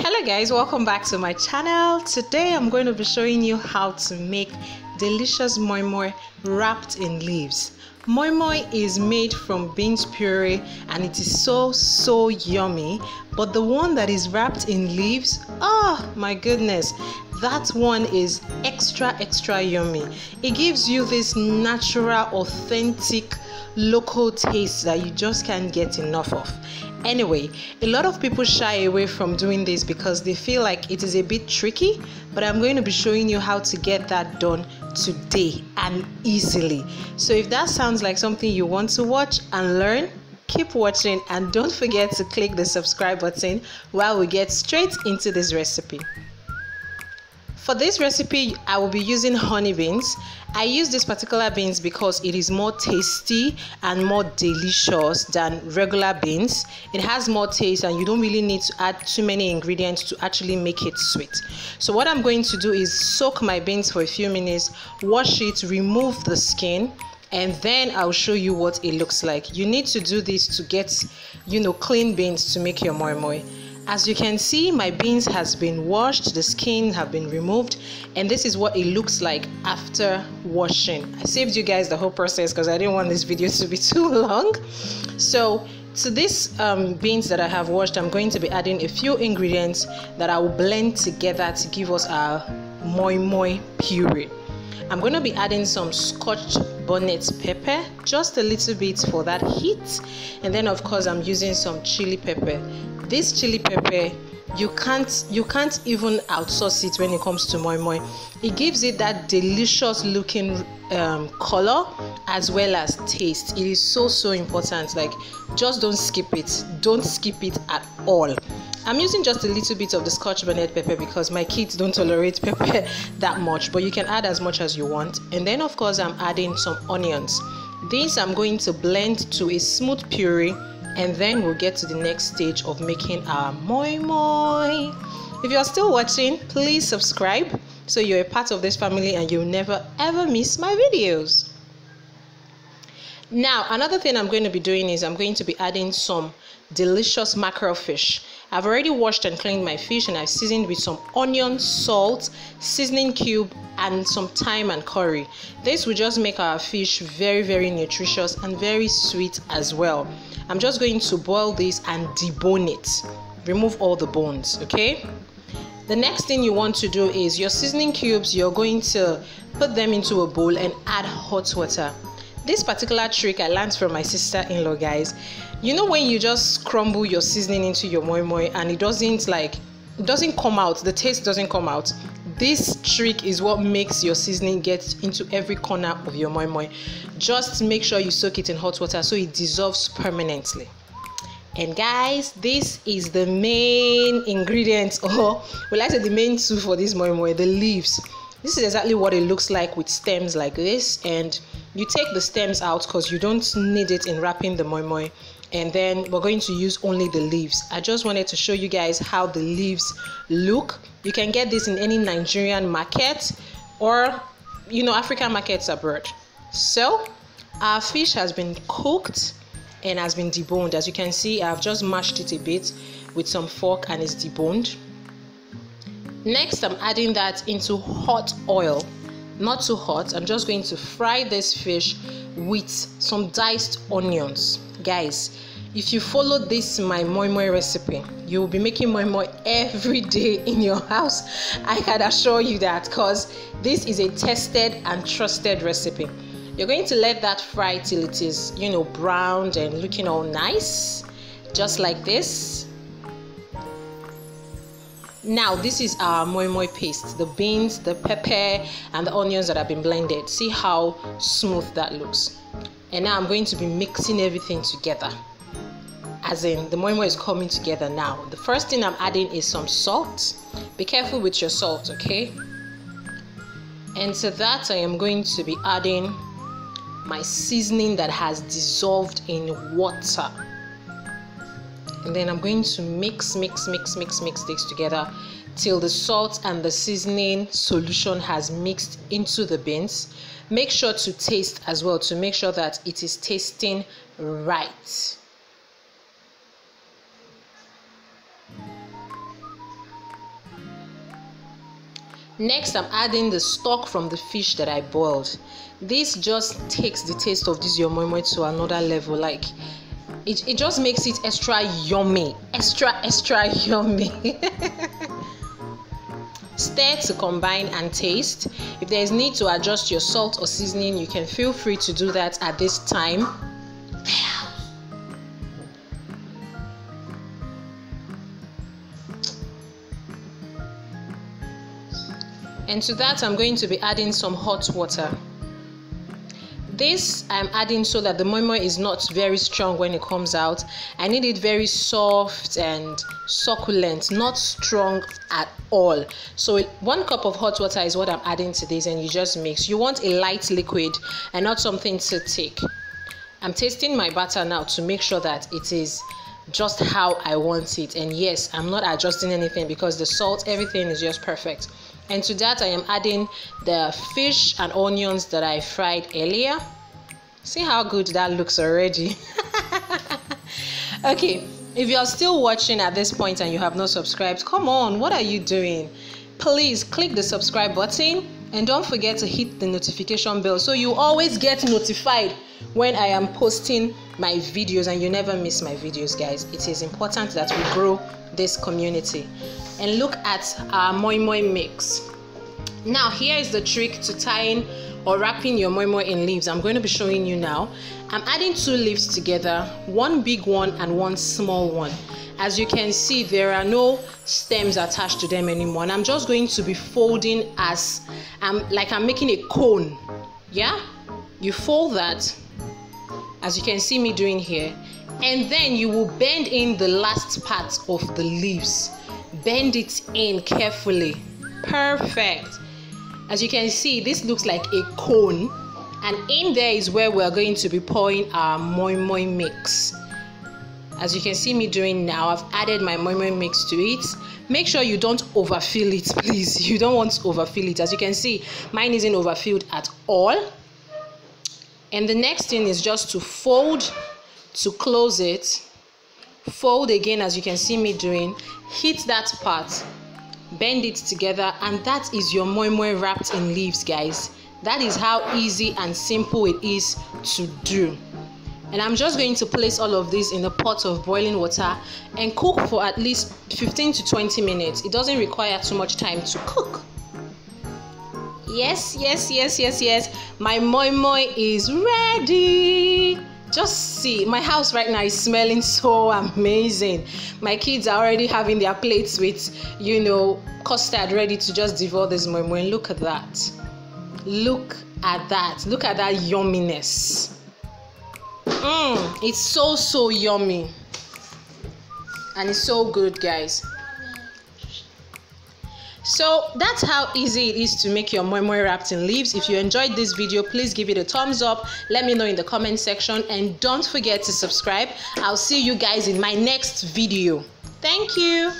Hello guys, welcome back to my channel. Today I'm going to be showing you how to make delicious moi moi wrapped in leaves. Moi moi is made from beans puree and it is so yummy, but the one that is wrapped in leaves, oh my goodness, that one is extra yummy. It gives you this natural, authentic, local taste that you just can't get enough of. Anyway, a lot of people shy away from doing this because they feel like it is a bit tricky, but I'm going to be showing you how to get that done today and easily. So if that sounds like something you want to watch and learn, keep watching and don't forget to click the subscribe button while we get straight into this recipe. For this recipe, I will be using honey beans. I use this particular beans because it is more tasty and more delicious than regular beans. It has more taste and you don't really need to add too many ingredients to actually make it sweet. So what I'm going to do is soak my beans for a few minutes, wash it, remove the skin, and then I'll show you what it looks like. You need to do this to get, clean beans to make your moi moi. As you can see, my beans has been washed, the skin have been removed, and this is what it looks like after washing. I saved you guys the whole process because I didn't want this video to be too long. So to this beans that I have washed, I'm going to be adding a few ingredients that I will blend together to give us our moi moi puree. I'm going to be adding some scotch bonnet pepper, just a little bit for that heat, and then of course I'm using some chili pepper. This chili pepper, you can't even outsource it when it comes to moi moi. It gives it that delicious looking color as well as taste. It is so important. Like, just don't skip it. Don't skip it at all. I'm using just a little bit of the scotch bonnet pepper because my kids don't tolerate pepper that much, but you can add as much as you want. And then of course I'm adding some onions. These I'm going to blend to a smooth puree, and then we'll get to the next stage of making our moi moi. If you're still watching, please subscribe so you're a part of this family and you'll never ever miss my videos. Now, another thing I'm going to be doing is I'm going to be adding some delicious mackerel fish. I've already washed and cleaned my fish and I've seasoned with some onion, salt, seasoning cube, and some thyme and curry. This will just make our fish very nutritious and very sweet as well. I'm just going to boil this and debone it. Remove all the bones, okay? The next thing you want to do is your seasoning cubes, you're going to put them into a bowl and add hot water. This particular trick I learned from my sister-in-law, guys. You know when you just crumble your seasoning into your moi moi and it doesn't come out, the taste doesn't come out. This trick is what makes your seasoning get into every corner of your moi moi. Just make sure you soak it in hot water so it dissolves permanently. And guys, this is the main ingredient, or will I say the main two for this moi moi, the leaves. This is exactly what it looks like with stems like this, and you take the stems out because you don't need it in wrapping the moi moi, and then we're going to use only the leaves. I just wanted to show you guys how the leaves look. You can get this in any Nigerian market or African markets abroad. So our fish has been cooked and has been deboned. As you can see, I've just mashed it a bit with some fork and it's deboned. Next, I'm adding that into hot oil. Not too hot. I'm just going to fry this fish with some diced onions. Guys, if you follow this my moi moi recipe, you will be making moi moi every day in your house. I can assure you that, because this is a tested and trusted recipe. You're going to let that fry till it is browned and looking all nice, just like this. Now this is our moi moi paste, the beans, the pepper, and the onions that have been blended. See how smooth that looks. And now I'm going to be mixing everything together, as in the moi moi is coming together now. The first thing I'm adding is some salt. Be careful with your salt, okay? And to that I am going to be adding my seasoning that has dissolved in water. And then I'm going to mix this together till the salt and the seasoning solution has mixed into the beans. Make sure to taste as well to make sure that it is tasting right. Next, I'm adding the stock from the fish that I boiled. This just takes the taste of this your moi moi to another level. Like it just makes it extra yummy, extra yummy. Stir to combine and taste. If there is need to adjust your salt or seasoning, you can feel free to do that at this time. And to that, I'm going to be adding some hot water. This I'm adding so that the moi moi is not very strong when it comes out. I need it very soft and succulent, not strong at all. So 1 cup of hot water is what I'm adding to this, and you just mix. You want a light liquid and not something too thick. I'm tasting my batter now to make sure that it is just how I want it. And yes, I'm not adjusting anything because the salt, everything is just perfect. And to that, I am adding the fish and onions that I fried earlier. See how good that looks already. Okay, if you're still watching at this point and you have not subscribed, come on, what are you doing? Please click the subscribe button and don't forget to hit the notification bell so you always get notified when I am posting my videos and you never miss my videos, guys. It is important that we grow this community. And look at our moi moi mix. Now here is the trick to tying or wrapping your moi moi in leaves. I'm going to be showing you now. I'm adding 2 leaves together, 1 big one and 1 small one. As you can see, there are no stems attached to them anymore, and I'm just going to be folding as I'm making a cone. Yeah, you fold that as you can see me doing here, and then you will bend in the last part of the leaves. Bend it in carefully. Perfect. As you can see, this looks like a cone, and in there is where we're going to be pouring our moi moi mix. As you can see me doing now, I've added my moi moi mix to it. Make sure you don't overfill it, please. You don't want to overfill it. As you can see, mine isn't overfilled at all. And the next thing is just to fold to close it. Fold again, as you can see me doing. Hit that part, bend it together, and that is your moi moi wrapped in leaves, guys. That is how easy and simple it is to do. And I'm just going to place all of this in a pot of boiling water and cook for at least 15 to 20 minutes. It doesn't require too much time to cook. Yes. My moi moi is ready. Just see, my house right now is smelling so amazing. My kids are already having their plates with, custard ready to just devour this moi moi. Look at that. Look at that. Look at that yumminess. It's so yummy. And it's so good, guys. So that's how easy it is to make your moi moi wrapped in leaves. If you enjoyed this video, please give it a thumbs up. Let me know in the comment section, and don't forget to subscribe. I'll see you guys in my next video. Thank you.